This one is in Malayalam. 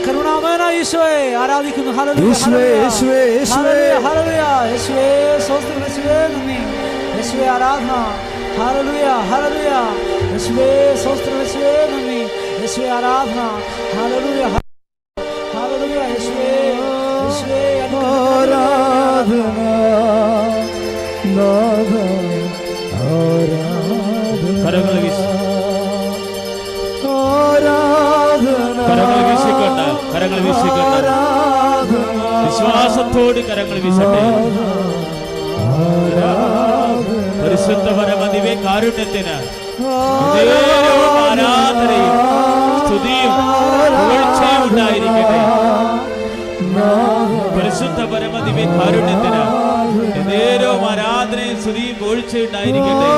കരുണാമയനായ യേശുവേ ആരാധിക്കുന്നു. ഹല്ലേലൂയ യേശുവേ യേശുവേ യേശുവേ ഹല്ലേലൂയ യേശുവേ സ്തോത്രം യേശുവേ നന്ദി യേശുവേ ആരാധന. ഹല്ലേലൂയ ഹല്ലേലൂയ യേശുവേ സ്തോത്രം യേശുവേ നന്ദി യേശുവേ ആരാധന. ഹല്ലേലൂയ ഹല്ലേലൂയ യേശുവേ യേശുവേ ആരാധന നാഥ ആരാധന. കരങ്ങൾ വീശി കരങ്ങൾ വീശിക്കൊണ്ട് വിശ്വാസത്തോട് കരങ്ങൾ വീശട്ടെ. പരിശുദ്ധ പരമദിവ്യ കാരുണ്യത്തിന് ആരാധനയും സ്തുതിയും പുകഴ്ചയും ഉണ്ടായിരിക്കട്ടെ. പരിശുദ്ധ പരമദിവ്യ കാരുണ്യത്തിന് നേരവും ആരാധനയും സ്തുതിയും പുകഴ്ചയും ഉണ്ടായിരിക്കട്ടെ.